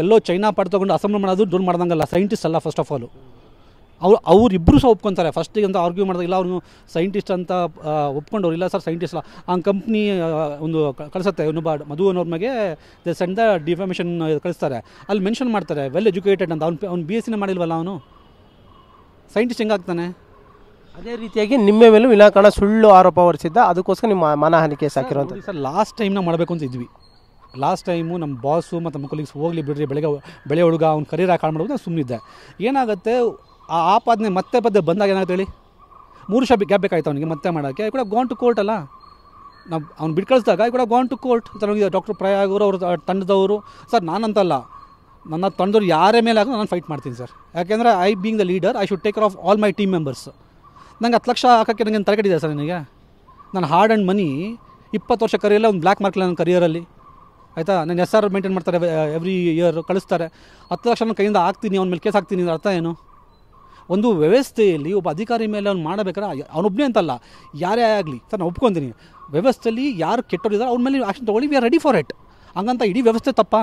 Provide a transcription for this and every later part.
ಎಲ್ಲೋ China ಪಾಠ ತೊಗೊಂಡು assembly ಮಾಡೋದು ಡೋಲ್ ಮಾಡ್ದಂಗಲ್ಲ, ಸೈಂಟಿಸ್ಟ್ ಅಲ್ಲ ಫಸ್ಟ್ ಆಫ್ ಆಲು. ಅವರಿಬ್ಬರು ಸಹ ಒಪ್ಕೊತಾರೆ. ಫಸ್ಟಿಗೆ ಅಂತ ಆರ್ಗ್ಯೂ ಮಾಡಿದಾಗ ಇಲ್ಲ ಅವ್ನು ಸೈಂಟಿಸ್ಟ್ ಅಂತ ಒಪ್ಕೊಂಡವ್ರು, ಇಲ್ಲ ಸರ್ ಸೈಂಟಿಸ್ಟ್ ಅಲ್ಲ. ಆ ಕಂಪ್ನಿ ಒಂದು ಕಳಿಸುತ್ತೆ ಇನ್ನೊಬ್ಬ ಮಧು ಅನ್ನೋರ ಮೇಲೆ ದೇ ಸೆಂಡ್ ದ ಡಿಫಾಮೇಷನ್ ಕಳಿಸ್ತಾರೆ. ಅಲ್ಲಿ ಮೆನ್ಷನ್ ಮಾಡ್ತಾರೆ ವೆಲ್ ಎಜುಕೇಟೆಡ್ ಅಂತ. ಅವ್ನು BSc ಮಾಡಿಲ್ವಲ್ಲ, ಅವನು ಸೈಂಟಿಸ್ಟ್ ಹೆಂಗಾಗ್ತಾನೆ? ಅದೇ ರೀತಿಯಾಗಿ ನಿಮ್ಮ ಮೇಲೂ ವಿನಾಕಾರಣ ಸುಳ್ಳು ಆರೋಪ ಹೊರಿಸಿದ್ದ, ಅದಕ್ಕೋಸ್ಕರ ನಿಮ್ಮ ಮಾನಹಾನಿ ಕೇಸ್ ಹಾಕಿರೋದು. ಸರ್ ಲಾಸ್ಟ್ ಟೈಮ್ ನಾವು ಮಾಡಬೇಕು ಅಂತ ಇದ್ವಿ. ಲಾಸ್ಟ್ ಟೈಮು ನಮ್ಮ ಬಾಸು ಮತ್ತು ನಮ್ಮ ಕೊಲೀಗ್ಸ್ ಹೋಗಲಿ ಬಿಡ್ರಿ, ಬೆಳೆ ಹುಡುಗ ಅವ್ನು ಕರಿಯರ್ ಹಾಳು ಮಾಡೋದು ನಾನು ಸುಮ್ಮನಿದ್ದೆ. ಏನಾಗುತ್ತೆ ಆ ಆಪಾದನೆ ಮತ್ತೆ ಬಂದಾಗ ಏನಾಗುತ್ತೆ ಹೇಳಿ, 3 ವರ್ಷ ಗ್ಯಾಪ್ ಬೇಕಾಯ್ತು ಅವನಿಗೆ ಮತ್ತೆ ಮಾಡೋಕ್ಕೆ. ಕೂಡ ಗಾನ್ ಟು ಕೋರ್ಟ್ ಅಲ್ಲ, ನಾವು ಅವ್ನು ಬಿಟ್ಟು ಕಳಿಸಿದಾಗ ಕೂಡ ಗಾನ್ ಟು ಕೋರ್ಟ್. ಡಾಕ್ಟರ್ ಪ್ರಯಾಗ್ ಅವರು ಅವ್ರ ತಂಡದವರು ಸರ್, ನಾನಂತಲ್ಲ, ನನ್ನ ತಂಡದವ್ರು ಯಾರೇ ಮೇಲೆ ಆಗೋ ನಾನು ಫೈಟ್ ಮಾಡ್ತೀನಿ ಸರ್. ಯಾಕೆಂದರೆ I being the leader I should take care of all my team members. ನಂಗೆ 10 ಲಕ್ಷ ಹಾಕೋಕ್ಕೆ ನನಗೆ ತಲೆಕೆಟ್ಟಿದೆ ಸರ್. ನನಗೆ ನಾನು ಹಾರ್ಡ್ ಆ್ಯಂಡ್ ಮನಿ 20 ವರ್ಷ ಕರಿಯಲ್ಲ, ಒಂದು ಬ್ಲ್ಯಾಕ್ ಮಾರ್ಕ್ ನನ್ನ ಕರಿಯರಲ್ಲಿ ಆಯಿತಾ. ನಾನು SR ಮೇಂಟೈನ್ ಮಾಡ್ತಾರೆ, ಎವ್ರಿ ಇಯರ್ ಕಳಿಸ್ತಾರೆ. 10 ಲಕ್ಷ ನನ್ನ ಕೈಯಿಂದ ಹಾಕ್ತೀನಿ, ಅವ್ನ ಮೇಲೆ ಕೇಸ್ ಹಾಕ್ತೀನಿ. ಅರ್ಥ ಏನು? ಒಂದು ವ್ಯವಸ್ಥೆಯಲ್ಲಿ ಒಬ್ಬ ಅಧಿಕಾರಿ ಮೇಲೆ ಅವ್ನು ಮಾಡಬೇಕಾದ್ರೆ ಅವನೊಬ್ಬನೇ ಅಂತಲ್ಲ, ಯಾರೇ ಆಗಲಿ ಸರ್, ನಾನು ಒಪ್ಕೊತೀನಿ. ವ್ಯವಸ್ಥೆಯಲ್ಲಿ ಯಾರು ಕೆಟ್ಟೋರಿದ್ದಾರೆ ಅವ್ನ ಮೇಲೆ ಆ್ಯಕ್ಷನ್ ತೊಗೊಳ್ಳಿ, we are ready for it. ಹಂಗಂತ ಇಡೀ ವ್ಯವಸ್ಥೆ ತಪ್ಪಾ?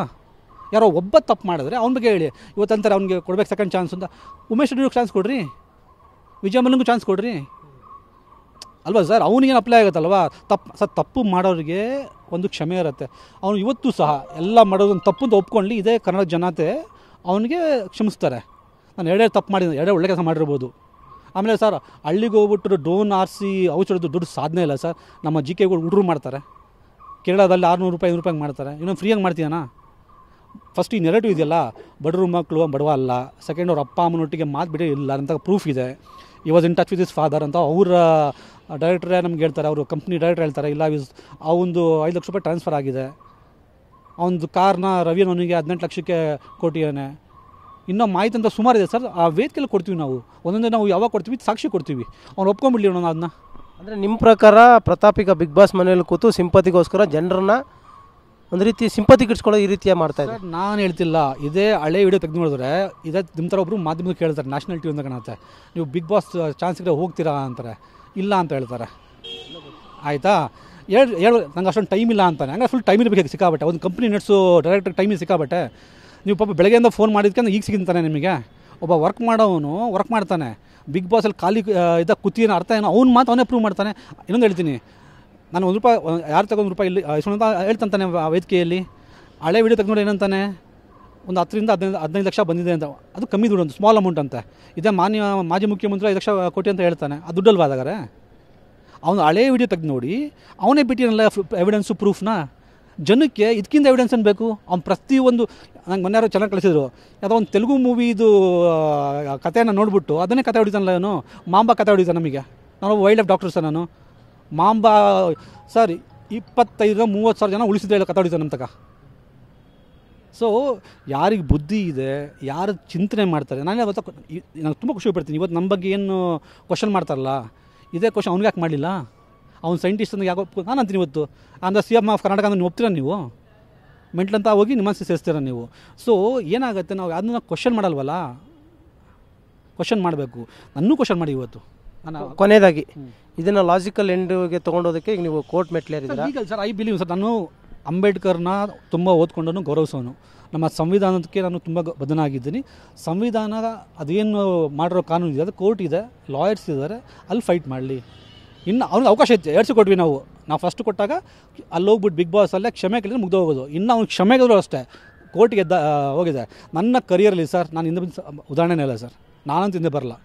ಯಾರೋ ಒಬ್ಬ ತಪ್ಪು ಮಾಡಿದ್ರೆ ಅವ್ನ ಬಗ್ಗೆ ಹೇಳಿ. ಇವತ್ತಂತಾರೆ ಅವ್ನಿಗೆ ಕೊಡ್ಬೇಕು ಸೆಕೆಂಡ್ ಚಾನ್ಸ್ ಅಂತ. ಉಮೇಶ್ ರೆಡ್ಡಿಗೆ ಚಾನ್ಸ್ ಕೊಡ್ರಿ, ವಿಜಯ ಮಲ್ಲಂಗೂ ಚಾನ್ಸ್ ಕೊಡ್ರಿ ಅಲ್ವಾ ಸರ್? ಅವನಿಗೇನು ಅಪ್ಲೈ ಆಗುತ್ತಲ್ವಾ? ತಪ್ಪು ಮಾಡೋರಿಗೆ ಒಂದು ಕ್ಷಮೆ ಇರುತ್ತೆ. ಅವನು ಇವತ್ತು ಸಹ ಎಲ್ಲ ಮಾಡೋದೊಂದು ತಪ್ಪು ಅಂತ ಒಪ್ಕೊಳ್ಳಿ, ಇದೇ ಕನ್ನಡ ಜನತೆ ಅವನಿಗೆ ಕ್ಷಮಿಸ್ತಾರೆ. ನಾನು ಎರಡೇ ತಪ್ಪು ಮಾಡಿದ್ದೀನಿ, ಎರಡೇ ಒಳ್ಳೆ ಕೆಲಸ ಮಾಡಿರ್ಬೋದು. ಆಮೇಲೆ ಸರ್, ಹಳ್ಳಿಗೆ ಹೋಗ್ಬಿಟ್ಟು ಡ್ರೋನ್ ಆರಿಸಿ ಔಷಧದ್ದು ದೊಡ್ಡ ಸಾಧನೆ ಇಲ್ಲ ಸರ್. ನಮ್ಮ GK ಹುಡುಗರು ಮಾಡ್ತಾರೆ, ಕೇರಳದಲ್ಲಿ 600 ರೂಪಾಯಿ 500 ರೂಪಾಯಿಗೆ ಮಾಡ್ತಾರೆ. ಇನ್ನೊಂದು ಫ್ರೀಯಾಗಿ ಮಾಡ್ತೀಯಣ್ಣ? ಫಸ್ಟ್ ಈ ನೆರೆಟಿವ್ ಇದೆಯಲ್ಲ, ಬಡವ್ರ ಮಕ್ಕಳು ಬಡವ ಅಲ್ಲ. ಸೆಕೆಂಡ್, ಅವ್ರ ಅಪ್ಪ ಅಮ್ಮನೊಟ್ಟಿಗೆ ಮಾತು ಬಿಡೇ ಇಲ್ಲ ಅಂತ ಪ್ರೂಫ್ ಇದೆ. ಈ was in touch with his father ಅಂತ ಅವರ ಡೈರೆಕ್ಟ್ರೇ ನಮ್ಗೆ ಹೇಳ್ತಾರೆ, ಅವರು ಕಂಪ್ನಿ ಡೈರೆಕ್ಟರ್ ಹೇಳ್ತಾರೆ. ಇಲ್ಲ ಆ ಒಂದು 5 ಲಕ್ಷ ರೂಪಾಯಿ ಟ್ರಾನ್ಸ್ಫರ್ ಆಗಿದೆ. ಅವನದು ಕಾರ್ನ ರವಿಯನವನಿಗೆ 18 ಲಕ್ಷಕ್ಕೆ ಕೊಟ್ಟಿದ್ದಾನೆ. ಇನ್ನೂ ಮಾಹಿತಿ ಅಂತ ಸುಮಾರು ಇದೆ ಸರ್. ಆ ವೇದಿಕೆಯಲ್ಲಿ ಕೊಡ್ತೀವಿ ನಾವು, ಒಂದೊಂದೇ ನಾವು ಯಾವಾಗ ಕೊಡ್ತೀವಿ ಸಾಕ್ಷಿ ಕೊಡ್ತೀವಿ. ಅವ್ನು ಒಪ್ಕೊಂಡ್ಬಿಡ್ಲಿ ಅನ್ನೋದು ಅದನ್ನ. ಅಂದರೆ ನಿಮ್ಮ ಪ್ರಕಾರ ಪ್ರತಾಪ್ ಈಗ ಬಿಗ್ ಬಾಸ್ ಮನೆಯಲ್ಲಿ ಕೂತು ಸಿಂಪತಿಗೋಸ್ಕರ ಜನರನ್ನ ಒಂದು ರೀತಿ ಸಿಂಪತಿ ಗಿಟ್ಸ್ಕೊಳ್ಳೋ ಈ ರೀತಿಯ ಮಾಡ್ತಾ ಇದ್ದಾರೆ. ನಾನು ಹೇಳ್ತಿಲ್ಲ, ಇದೇ ಹಳೆ ವಿಡಿಯೋ ತೆಗೆದು ನೋಡಿದ್ರೆ ಇದೇ ನಿಮ್ಮ ಥರ ಒಬ್ಬರು ಮಾಧ್ಯಮಕ್ಕೆ ಕೇಳ್ತಾರೆ, ನ್ಯಾಷನಲ್ ಟಿವಿ ಅಂತ ಕಾಣುತ್ತೆ, ನೀವು ಬಿಗ್ ಬಾಸ್ ಚಾನ್ಸ್ ಇದ್ರೆ ಹೋಗ್ತೀರಾ ಅಂತಾರೆ. ಇಲ್ಲ ಅಂತ ಹೇಳ್ತಾರೆ. ಆಯಿತಾ, ಹೇಳು ನಂಗೆ ಅಷ್ಟೊಂದು ಟೈಮ್ ಇಲ್ಲ ಅಂತಾನೆ. ಹಂಗೆ ಫುಲ್ ಟೈಮ್ ಇರಬೇಕು ಸಿಕ್ಕಾಬಟ್ಟೆ. ಒಂದು ಕಂಪ್ನಿ ನಡೆಸೋ ಡೈರೆಕ್ಟ್ ಟೈಮಿಗೆ ಸಿಕ್ಕಾಬಟ್ಟೆ. ನೀವು ಪಾಪ ಬೆಳಗ್ಗೆಯಿಂದ ಫೋನ್ ಮಾಡಿದ್ಕೆ ಈಗ ಸಿಗಿಂತಾನೆ ನಿಮಗೆ. ಒಬ್ಬ ವರ್ಕ್ ಮಾಡೋವನು ವರ್ಕ್ ಮಾಡ್ತಾನೆ, ಬಿಗ್ ಬಾಸಲ್ಲಿ ಖಾಲಿ ಇದ್ದಾಗ ಕೂತಿನ ಅರ್ಥ ಏನೋ ಅವ್ನು ಮಾತು ಅವನೇ ಪ್ರೂವ್ ಮಾಡ್ತಾನೆ. ಇನ್ನೊಂದು ಹೇಳ್ತೀನಿ, ನಾನು ₹1 ಯಾರು ತಗೊಂಡು ₹1 ಇಲ್ಲಿ ಅಂತ ಹೇಳ್ತಾನೆ ಆ ವೇದಿಕೆಯಲ್ಲಿ. ಹಳೆ ವಿಡಿಯೋ ತೆಗೆದು ಏನಂತಾನೆ, ಒಂದು 10 ರಿಂದ 15 ಲಕ್ಷ ಬಂದಿದೆ ಅಂತ. ಅದು ಕಮ್ಮಿ ದುಡ್ಡು, ಒಂದು ಸ್ಮಾಲ್ ಅಮೌಂಟ್ ಅಂತ. ಇದೇ ಮಾಜಿ ಮುಖ್ಯಮಂತ್ರಿ 5 ಲಕ್ಷ ಕೋಟಿ ಅಂತ ಹೇಳ್ತಾನೆ. ಅದು ದುಡ್ಡಲ್ವಾ ಅದಾಗಾರೆ? ಅವನು ಹಳೆ ವಿಡಿಯೋ ತೆಗೆದು ನೋಡಿ ಅವನೇ ಬಿಟ್ಟಿರಲ್ಲ ಎವಿಡೆನ್ಸು ಪ್ರೂಫ್ನ. ಜನಕ್ಕೆ ಇದಕ್ಕಿಂತ ಎವಿಡೆನ್ಸ್ ಏನು ಬೇಕು? ಅವ್ನು ಪ್ರತಿಯೊಂದು, ನಂಗೆ ಮೊನ್ನೆ ಯಾರೋ ಚೆನ್ನಾಗಿ ಕಳಿಸಿದ್ರು, ಯಾವುದೋ ಒಂದು ತೆಲುಗು ಮೂವಿದು ಕಥೆಯನ್ನು ನೋಡಿಬಿಟ್ಟು ಅದನ್ನೇ ಕತೆ ಹೊಡಿತಾನಲ್ಲ ಅವನು. ಮಾಂಬಾ ಕತೆ ಹೊಡಿತಾನೆ ನಮಗೆ. ನಾನು ವೈಲ್ಡ್ ಲೈಫ್ ಡಾಕ್ಟರ್ ಸರ್. ನಾನು ಮಾಂಬಾ ಸರ್ 25,000-30,000 ಜನ ಉಳಿಸಿದ್ರೆ ಇಲ್ಲ ಕತೆ ಹೊಡಿತಾನೆ ನಮ್ಮ ತಗ. ಸೊ ಯಾರಿಗೆ ಬುದ್ಧಿ ಇದೆ, ಯಾರು ಚಿಂತನೆ ಮಾಡ್ತಾರೆ, ನಾನು ನಂಗೆ ತುಂಬ ಖುಷಿ ಪಡ್ತೀನಿ. ಇವತ್ತು ನಮ್ಮ ಬಗ್ಗೆ ಏನು ಕ್ವಶನ್ ಮಾಡ್ತಾರಲ್ಲ, ಇದೇ ಕ್ವಶನ್ ಅವ್ನಿಗೆ ಯಾಕೆ ಮಾಡಲಿಲ್ಲ? ಅವ್ನು ಸೈಂಟಿಸ್ಟ್ ಅಂತ ಯಾಕೆ ನಾನು ಅಂತೀನಿ. ಇವತ್ತು ಅಂದರೆ CM ಆಫ್ ಕರ್ನಾಟಕ ಅಂತ ನೀವು ಒಪ್ತೀರ? ನೀವು ಮೆಂಟ್ಲಂತ ಹೋಗಿ ನಿಮ್ಮ ಸೇರಿಸ್ತೀರ ನೀವು. ಸೊ ಏನಾಗುತ್ತೆ, ನಾವು ಅದನ್ನ ಕ್ವಶನ್ ಮಾಡಲ್ವಲ್ಲ, ಕ್ವಶನ್ ಮಾಡಬೇಕು. ನನ್ನೂ ಕ್ವಶನ್ ಮಾಡಿ ಇವತ್ತು. ಕೊನೆಯದಾಗಿ ಇದನ್ನು ಲಾಜಿಕಲ್ ಎಂಡ್ಗೆ ತೊಗೊಂಡೋದಕ್ಕೆ ಈಗ ನೀವು ಕೋರ್ಟ್ ಮೆಟ್ಲೇರಿದ್ದೀರಾ? Legal sir, I believe sir. ನಾನು ಅಂಬೇಡ್ಕರ್ನ ತುಂಬ ಓದ್ಕೊಂಡನು, ಗೌರವಿಸೋನು. ನಮ್ಮ ಸಂವಿಧಾನಕ್ಕೆ ನಾನು ತುಂಬ ಬದ್ಧನಾಗಿದ್ದೀನಿ. ಸಂವಿಧಾನ ಅದೇನು ಮಾಡಿರೋ ಕಾನೂನು ಇದೆ, ಅದು ಕೋರ್ಟ್ ಇದೆ, ಲಾಯರ್ಸ್ ಇದ್ದಾರೆ, ಅಲ್ಲಿ ಫೈಟ್ ಮಾಡಲಿ. ಇನ್ನು ಅವ್ನಿಗೆ ಅವಕಾಶ ಇತ್ತು, 2 ಕೊಟ್ವಿ ನಾವು ಫಸ್ಟ್ ಕೊಟ್ಟಾಗ. ಅಲ್ಲಿ ಹೋಗ್ಬಿಟ್ಟು ಬಿಗ್ ಬಾಸ್ ಅಲ್ಲೇ ಕ್ಷಮೆ ಕೇಳಿದ್ರೆ ಮುಗ್ದು ಹೋಗೋದು. ಇನ್ನು ಅವ್ನಿಗೆ ಕ್ಷಮೆಗಾದರೂ ಅಷ್ಟೇ ಕೋರ್ಟಿಗೆ ಹೋಗಿದೆ. ನನ್ನ ಕರಿಯರಲ್ಲಿ ಸರ್, ನಾನು ಹಿಂದೆ ಉದಾಹರಣೆನೇ ಇಲ್ಲ ಸರ್, ನಾನಂತ ಹಿಂದೆ ಬರಲ್ಲ.